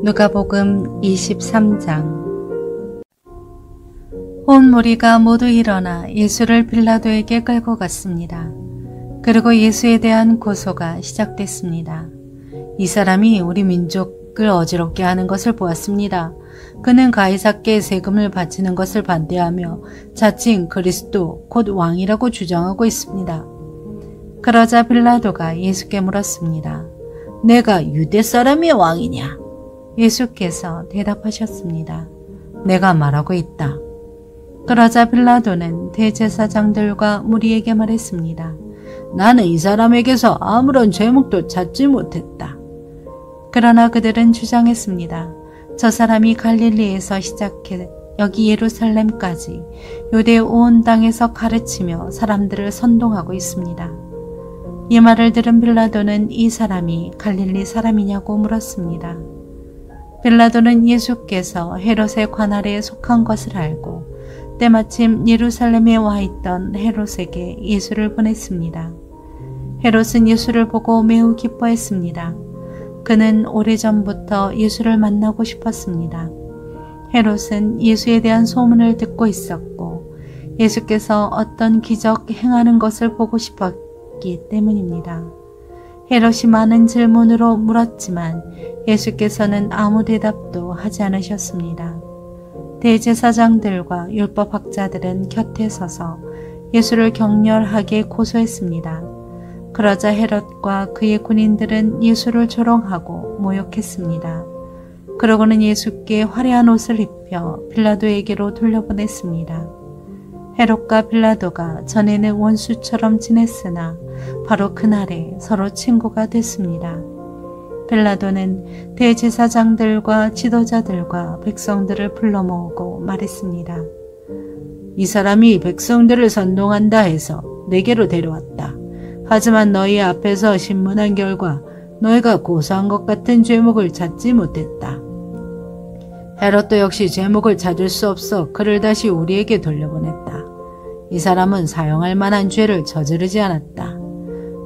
누가복음 23장. 온 무리가 모두 일어나 예수를 빌라도에게 끌고 갔습니다. 그리고 예수에 대한 고소가 시작됐습니다. 이 사람이 우리 민족을 어지럽게 하는 것을 보았습니다. 그는 가이사께 세금을 바치는 것을 반대하며 자칭 그리스도 곧 왕이라고 주장하고 있습니다. 그러자 빌라도가 예수께 물었습니다. 내가 유대 사람의 왕이냐? 예수께서 대답하셨습니다. 내가 말하고 있다. 그러자 빌라도는 대제사장들과 무리에게 말했습니다. 나는 이 사람에게서 아무런 죄목도 찾지 못했다. 그러나 그들은 주장했습니다. 저 사람이 갈릴리에서 시작해 여기 예루살렘까지 유대 온 땅에서 가르치며 사람들을 선동하고 있습니다. 이 말을 들은 빌라도는 이 사람이 갈릴리 사람이냐고 물었습니다. 빌라도는 예수께서 헤롯의 관할에 속한 것을 알고 때마침 예루살렘에 와 있던 헤롯에게 예수를 보냈습니다. 헤롯은 예수를 보고 매우 기뻐했습니다. 그는 오래전부터 예수를 만나고 싶었습니다. 헤롯은 예수에 대한 소문을 듣고 있었고 예수께서 어떤 기적 행하는 것을 보고 싶었기 때문입니다. 헤롯이 많은 질문으로 물었지만 예수께서는 아무 대답도 하지 않으셨습니다. 대제사장들과 율법학자들은 곁에 서서 예수를 격렬하게 고소했습니다. 그러자 헤롯과 그의 군인들은 예수를 조롱하고 모욕했습니다. 그러고는 예수께 화려한 옷을 입혀 빌라도에게로 돌려보냈습니다. 헤롯과 빌라도가 전에는 원수처럼 지냈으나 바로 그날에 서로 친구가 됐습니다. 빌라도는 대제사장들과 지도자들과 백성들을 불러 모으고 말했습니다. 이 사람이 백성들을 선동한다 해서 내게로 데려왔다. 하지만 너희 앞에서 신문한 결과 너희가 고소한 것 같은 죄목을 찾지 못했다. 헤롯도 역시 죄목을 찾을 수 없어 그를 다시 우리에게 돌려보냈다. 이 사람은 사형할 만한 죄를 저지르지 않았다.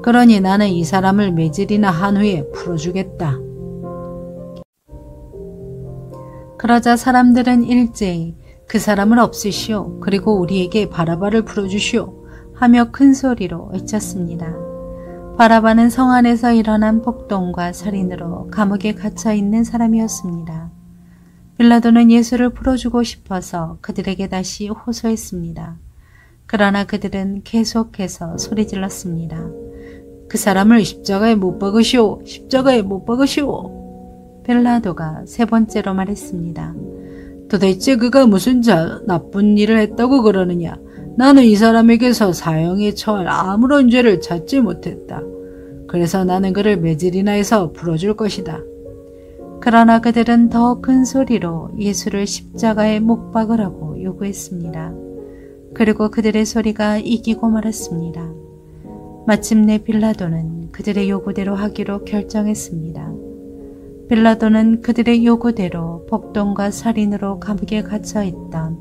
그러니 나는 이 사람을 매질이나 한 후에 풀어주겠다. 그러자 사람들은 일제히 그 사람을 없애시오. 그리고 우리에게 바라바를 풀어주시오. 하며 큰 소리로 외쳤습니다. 바라바는 성 안에서 일어난 폭동과 살인으로 감옥에 갇혀 있는 사람이었습니다. 빌라도는 예수를 풀어주고 싶어서 그들에게 다시 호소했습니다. 그러나 그들은 계속해서 소리질렀습니다. 그 사람을 십자가에 못 박으시오. 십자가에 못 박으시오. 빌라도가 세 번째로 말했습니다. 도대체 그가 무슨 나쁜 일을 했다고 그러느냐. 나는 이 사람에게서 사형에 처할 아무런 죄를 찾지 못했다. 그래서 나는 그를 매질이나 해서 풀어줄 것이다. 그러나 그들은 더 큰 소리로 예수를 십자가에 못 박으라고 요구했습니다. 그리고 그들의 소리가 이기고 말았습니다. 마침내 빌라도는 그들의 요구대로 하기로 결정했습니다. 빌라도는 그들의 요구대로 폭동과 살인으로 감옥에 갇혀 있던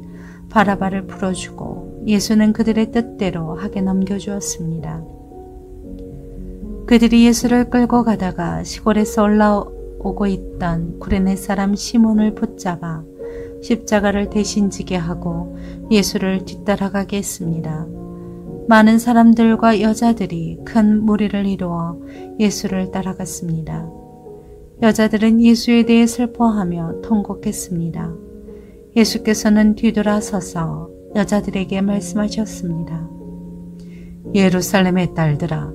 바라바를 풀어주고 예수는 그들의 뜻대로 하게 넘겨주었습니다. 그들이 예수를 끌고 가다가 시골에서 올라오고 있던 구레네 사람 시몬을 붙잡아 십자가를 대신 지게 하고 예수를 뒤따라가게 했습니다. 많은 사람들과 여자들이 큰 무리를 이루어 예수를 따라갔습니다. 여자들은 예수에 대해 슬퍼하며 통곡했습니다. 예수께서는 뒤돌아서서 여자들에게 말씀하셨습니다. 예루살렘의 딸들아,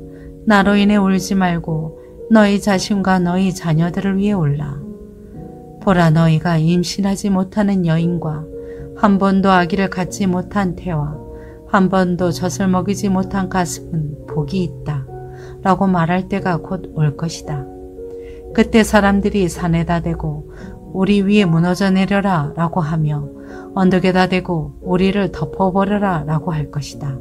나로 인해 울지 말고 너희 자신과 너희 자녀들을 위해 울라. 보라, 너희가 임신하지 못하는 여인과 한 번도 아기를 갖지 못한 태와 한 번도 젖을 먹이지 못한 가슴은 복이 있다 라고 말할 때가 곧 올 것이다. 그때 사람들이 산에다 대고 우리 위에 무너져 내려라 라고 하며 언덕에다 대고 우리를 덮어버려라 라고 할 것이다.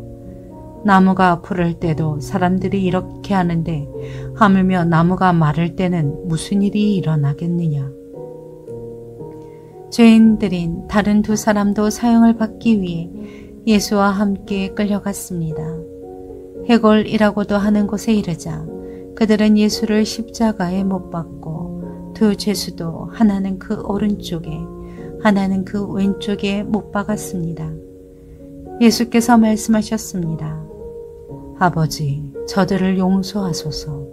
나무가 푸를 때도 사람들이 이렇게 하는데 하물며 나무가 마를 때는 무슨 일이 일어나겠느냐. 죄인들인 다른 두 사람도 사형을 받기 위해 예수와 함께 끌려갔습니다. 해골이라고도 하는 곳에 이르자 그들은 예수를 십자가에 못 박고 두 죄수도 하나는 그 오른쪽에 하나는 그 왼쪽에 못 박았습니다. 예수께서 말씀하셨습니다. 아버지, 저들을 용서하소서.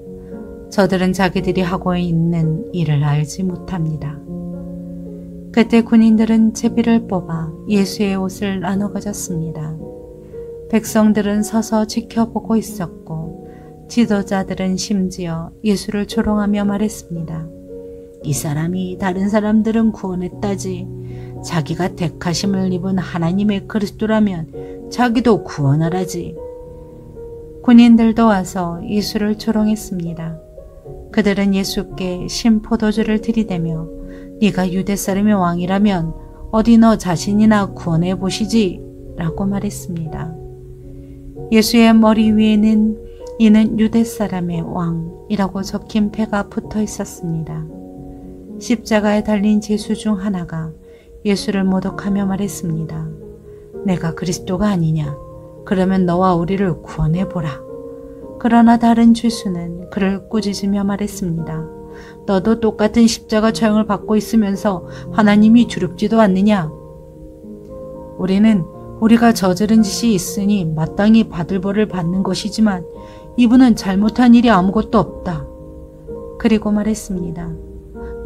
저들은 자기들이 하고 있는 일을 알지 못합니다. 그때 군인들은 제비를 뽑아 예수의 옷을 나눠 가졌습니다. 백성들은 서서 지켜보고 있었고 지도자들은 심지어 예수를 조롱하며 말했습니다. 이 사람이 다른 사람들은 구원했다지. 자기가 택하심을 입은 하나님의 그리스도라면 자기도 구원하라지. 군인들도 와서 예수를 조롱했습니다. 그들은 예수께 신포도주를 들이대며 네가 유대 사람의 왕이라면 어디 너 자신이나 구원해 보시지 라고 말했습니다. 예수의 머리 위에는 이는 유대 사람의 왕이라고 적힌 패가 붙어 있었습니다. 십자가에 달린 제수 중 하나가 예수를 모독하며 말했습니다. 내가 그리스도가 아니냐? 그러면 너와 우리를 구원해 보라. 그러나 다른 죄수는 그를 꾸짖으며 말했습니다. 너도 똑같은 십자가 처형을 받고 있으면서 하나님이 두렵지도 않느냐? 우리는 우리가 저지른 짓이 있으니 마땅히 받을 벌을 받는 것이지만 이분은 잘못한 일이 아무것도 없다. 그리고 말했습니다.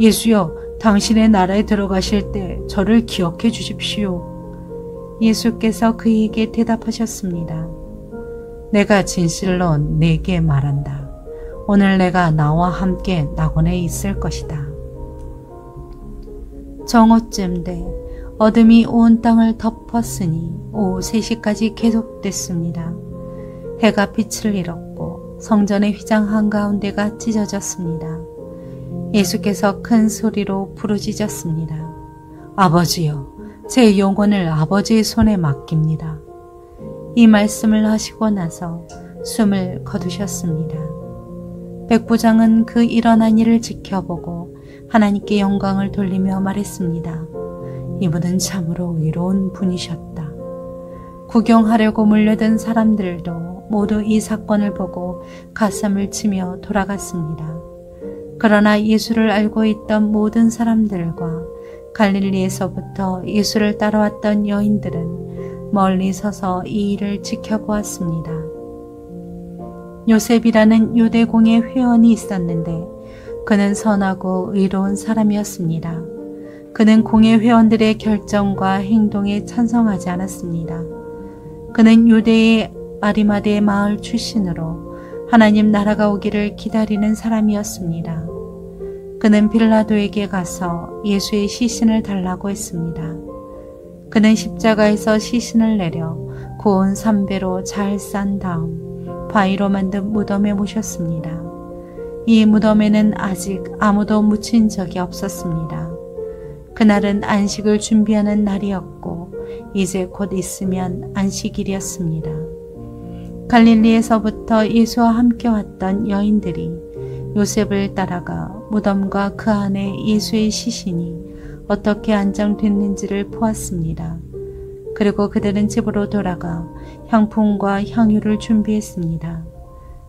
예수여, 당신의 나라에 들어가실 때 저를 기억해 주십시오. 예수께서 그에게 대답하셨습니다. 내가 진실로 네게 말한다. 오늘 내가 나와 함께 낙원에 있을 것이다. 정오쯤 돼 어둠이 온 땅을 덮었으니 오후 3시까지 계속됐습니다. 해가 빛을 잃었고 성전의 휘장 한가운데가 찢어졌습니다. 예수께서 큰 소리로 부르짖었습니다. 아버지여, 제 영혼을 아버지의 손에 맡깁니다. 이 말씀을 하시고 나서 숨을 거두셨습니다. 백부장은 그 일어난 일을 지켜보고 하나님께 영광을 돌리며 말했습니다. 이분은 참으로 의로운 분이셨다. 구경하려고 몰려든 사람들도 모두 이 사건을 보고 가슴을 치며 돌아갔습니다. 그러나 예수를 알고 있던 모든 사람들과 갈릴리에서부터 예수를 따라왔던 여인들은 멀리 서서 이 일을 지켜보았습니다. 요셉이라는 유대공의 회원이 있었는데 그는 선하고 의로운 사람이었습니다. 그는 공회 회원들의 결정과 행동에 찬성하지 않았습니다. 그는 유대의 아리마대 마을 출신으로 하나님 나라가 오기를 기다리는 사람이었습니다. 그는 빌라도에게 가서 예수의 시신을 달라고 했습니다. 그는 십자가에서 시신을 내려 고운 삼배로 잘 싼 다음 바위로 만든 무덤에 모셨습니다. 이 무덤에는 아직 아무도 묻힌 적이 없었습니다. 그날은 안식을 준비하는 날이었고 이제 곧 있으면 안식일이었습니다. 갈릴리에서부터 예수와 함께 왔던 여인들이 요셉을 따라가 무덤과 그 안에 예수의 시신이 어떻게 안장됐는지를 보았습니다. 그리고 그들은 집으로 돌아가 향품과 향유를 준비했습니다.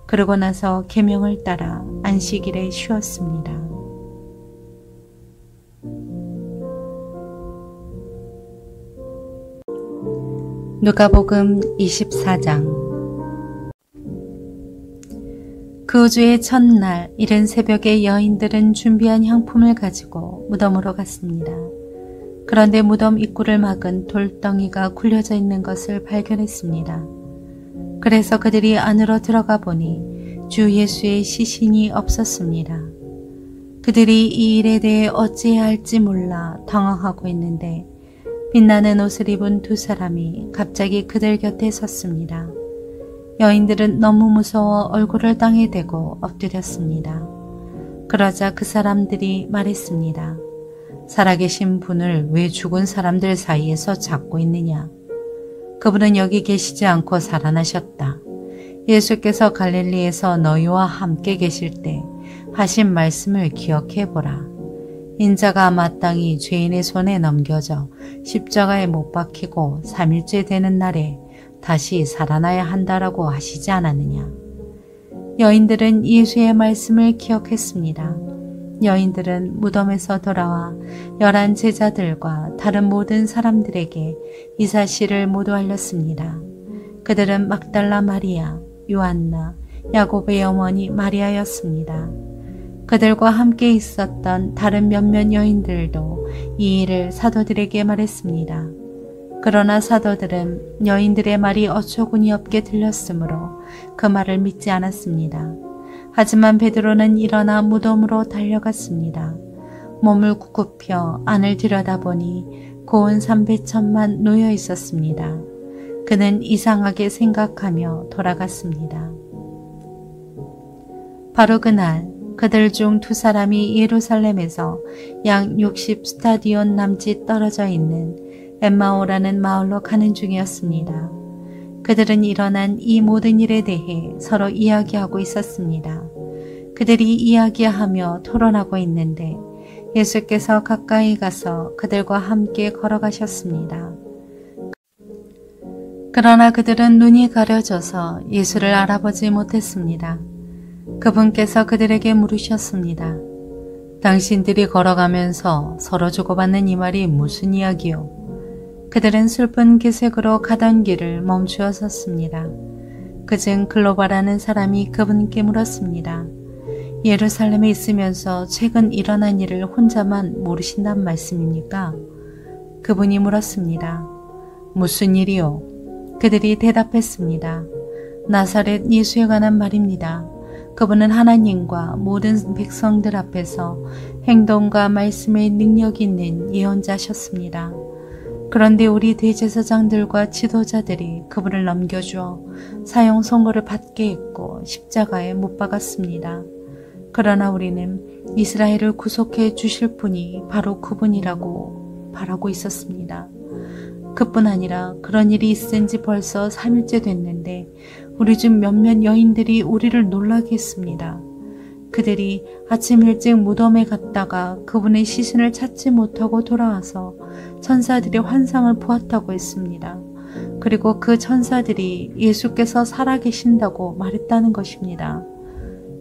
그러고 나서 계명을 따라 안식일에 쉬었습니다. 누가복음 24장. 그 주의 첫날 이른 새벽에 여인들은 준비한 향품을 가지고 무덤으로 갔습니다. 그런데 무덤 입구를 막은 돌덩이가 굴려져 있는 것을 발견했습니다. 그래서 그들이 안으로 들어가 보니 주 예수의 시신이 없었습니다. 그들이 이 일에 대해 어찌해야 할지 몰라 당황하고 있는데 빛나는 옷을 입은 두 사람이 갑자기 그들 곁에 섰습니다. 여인들은 너무 무서워 얼굴을 땅에 대고 엎드렸습니다. 그러자 그 사람들이 말했습니다. 살아계신 분을 왜 죽은 사람들 사이에서 찾고 있느냐? 그분은 여기 계시지 않고 살아나셨다. 예수께서 갈릴리에서 너희와 함께 계실 때 하신 말씀을 기억해보라. 인자가 마땅히 죄인의 손에 넘겨져 십자가에 못 박히고 3일째 되는 날에 다시 살아나야 한다라고 하시지 않았느냐. 여인들은 예수의 말씀을 기억했습니다. 여인들은 무덤에서 돌아와 11 제자들과 다른 모든 사람들에게 이 사실을 모두 알렸습니다. 그들은 막달라 마리아, 요한나, 야곱의 어머니 마리아였습니다. 그들과 함께 있었던 다른 몇몇 여인들도 이 일을 사도들에게 말했습니다. 그러나 사도들은 여인들의 말이 어처구니 없게 들렸으므로 그 말을 믿지 않았습니다. 하지만 베드로는 일어나 무덤으로 달려갔습니다. 몸을 굽혀 안을 들여다보니 고운 삼배천만 놓여 있었습니다. 그는 이상하게 생각하며 돌아갔습니다. 바로 그날 그들 중 2사람이 예루살렘에서 약 60스타디온 남짓 떨어져 있는 엠마오라는 마을로 가는 중이었습니다. 그들은 일어난 이 모든 일에 대해 서로 이야기하고 있었습니다. 그들이 이야기하며 토론하고 있는데 예수께서 가까이 가서 그들과 함께 걸어가셨습니다. 그러나 그들은 눈이 가려져서 예수를 알아보지 못했습니다. 그분께서 그들에게 물으셨습니다. 당신들이 걸어가면서 서로 주고받는 이 말이 무슨 이야기요? 그들은 슬픈 기색으로 가던 길을 멈추어 섰습니다. 그중 글로바라는 사람이 그분께 물었습니다. 예루살렘에 있으면서 최근 일어난 일을 혼자만 모르신단 말씀입니까? 그분이 물었습니다. 무슨 일이요? 그들이 대답했습니다. 나사렛 예수에 관한 말입니다. 그분은 하나님과 모든 백성들 앞에서 행동과 말씀의 능력 있는 예언자셨습니다. 그런데 우리 대제사장들과 지도자들이 그분을 넘겨주어 사형 선고를 받게 했고 십자가에 못 박았습니다. 그러나 우리는 이스라엘을 구속해 주실 분이 바로 그분이라고 바라고 있었습니다. 그뿐 아니라 그런 일이 있은 지 벌써 3일째 됐는데 우리 중 몇몇 여인들이 우리를 놀라게 했습니다. 그들이 아침 일찍 무덤에 갔다가 그분의 시신을 찾지 못하고 돌아와서 천사들의 환상을 보았다고 했습니다. 그리고 그 천사들이 예수께서 살아계신다고 말했다는 것입니다.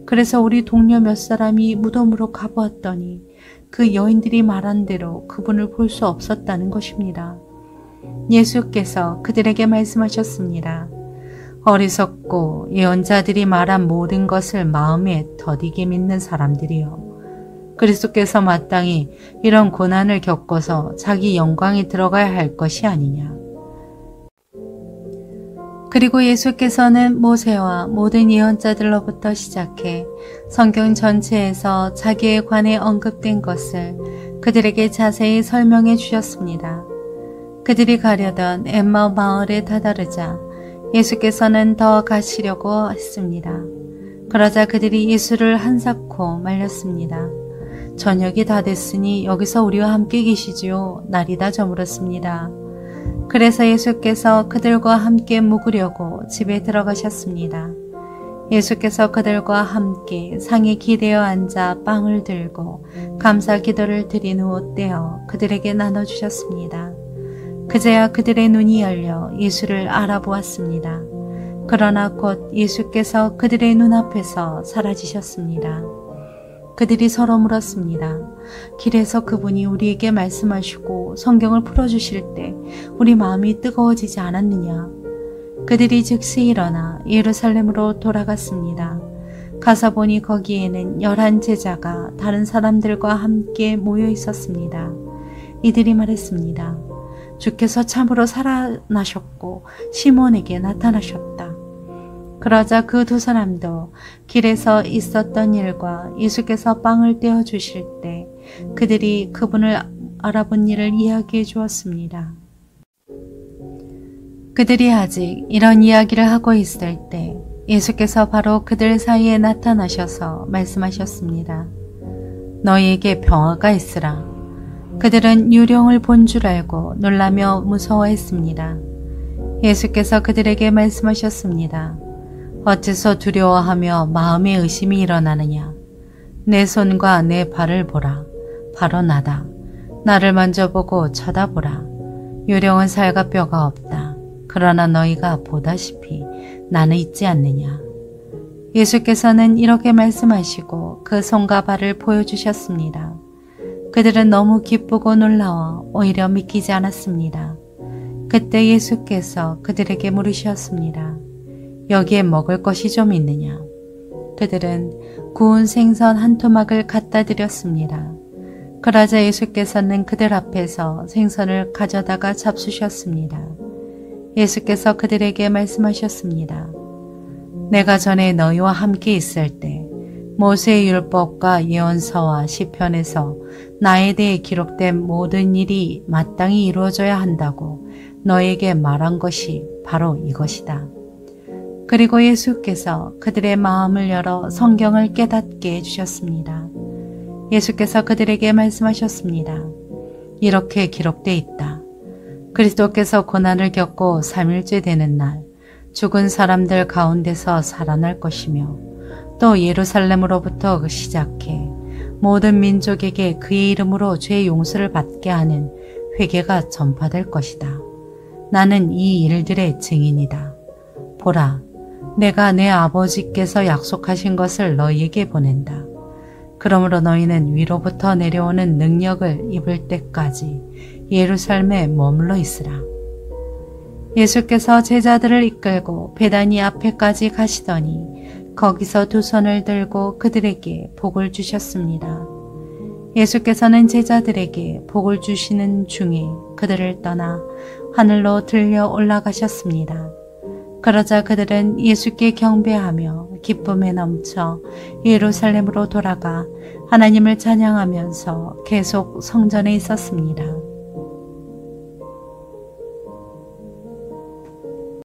그래서 우리 동료 몇 사람이 무덤으로 가보았더니 그 여인들이 말한 대로 그분을 볼 수 없었다는 것입니다. 예수께서 그들에게 말씀하셨습니다. 어리석고 예언자들이 말한 모든 것을 마음에 더디게 믿는 사람들이요. 그리스도께서 마땅히 이런 고난을 겪어서 자기 영광에 들어가야 할 것이 아니냐. 그리고 예수께서는 모세와 모든 예언자들로부터 시작해 성경 전체에서 자기에 관해 언급된 것을 그들에게 자세히 설명해 주셨습니다. 그들이 가려던 엠마 마을에 다다르자 예수께서는 더 가시려고 했습니다. 그러자 그들이 예수를 한사코 말렸습니다. 저녁이 다 됐으니 여기서 우리와 함께 계시지요. 날이 다 저물었습니다. 그래서 예수께서 그들과 함께 묵으려고 집에 들어가셨습니다. 예수께서 그들과 함께 상에 기대어 앉아 빵을 들고 감사 기도를 드린 후 떼어 그들에게 나눠주셨습니다. 그제야 그들의 눈이 열려 예수를 알아보았습니다. 그러나 곧 예수께서 그들의 눈앞에서 사라지셨습니다. 그들이 서로 물었습니다. 길에서 그분이 우리에게 말씀하시고 성경을 풀어주실 때 우리 마음이 뜨거워지지 않았느냐? 그들이 즉시 일어나 예루살렘으로 돌아갔습니다. 가서 보니 거기에는 11 제자가 다른 사람들과 함께 모여 있었습니다. 이들이 말했습니다. 주께서 참으로 살아나셨고 시몬에게 나타나셨다. 그러자 그 2사람도 길에서 있었던 일과 예수께서 빵을 떼어 주실 때 그들이 그분을 알아본 일을 이야기해 주었습니다. 그들이 아직 이런 이야기를 하고 있을 때 예수께서 바로 그들 사이에 나타나셔서 말씀하셨습니다. 너희에게 평화가 있으라. 그들은 유령을 본 줄 알고 놀라며 무서워했습니다. 예수께서 그들에게 말씀하셨습니다. 어째서 두려워하며 마음에 의심이 일어나느냐. 내 손과 내 발을 보라. 바로 나다. 나를 만져보고 쳐다보라. 유령은 살과 뼈가 없다. 그러나 너희가 보다시피 나는 있지 않느냐. 예수께서는 이렇게 말씀하시고 그 손과 발을 보여주셨습니다. 그들은 너무 기쁘고 놀라워 오히려 믿기지 않았습니다. 그때 예수께서 그들에게 물으셨습니다. 여기에 먹을 것이 좀 있느냐? 그들은 구운 생선 한 토막을 갖다 드렸습니다. 그러자 예수께서는 그들 앞에서 생선을 가져다가 잡수셨습니다. 예수께서 그들에게 말씀하셨습니다. 내가 전에 너희와 함께 있을 때 모세의 율법과 예언서와 시편에서 나에 대해 기록된 모든 일이 마땅히 이루어져야 한다고 너에게 말한 것이 바로 이것이다. 그리고 예수께서 그들의 마음을 열어 성경을 깨닫게 해주셨습니다. 예수께서 그들에게 말씀하셨습니다. 이렇게 기록돼 있다. 그리스도께서 고난을 겪고 3일째 되는 날 죽은 사람들 가운데서 살아날 것이며 또 예루살렘으로부터 시작해 모든 민족에게 그의 이름으로 죄의 용서를 받게 하는 회개가 전파될 것이다. 나는 이 일들의 증인이다. 보라, 내가 내 아버지께서 약속하신 것을 너희에게 보낸다. 그러므로 너희는 위로부터 내려오는 능력을 입을 때까지 예루살렘에 머물러 있으라. 예수께서 제자들을 이끌고 베다니 앞에까지 가시더니 거기서 두 손을 들고 그들에게 복을 주셨습니다. 예수께서는 제자들에게 복을 주시는 중에 그들을 떠나 하늘로 들려 올라가셨습니다. 그러자 그들은 예수께 경배하며 기쁨에 넘쳐 예루살렘으로 돌아가 하나님을 찬양하면서 계속 성전에 있었습니다.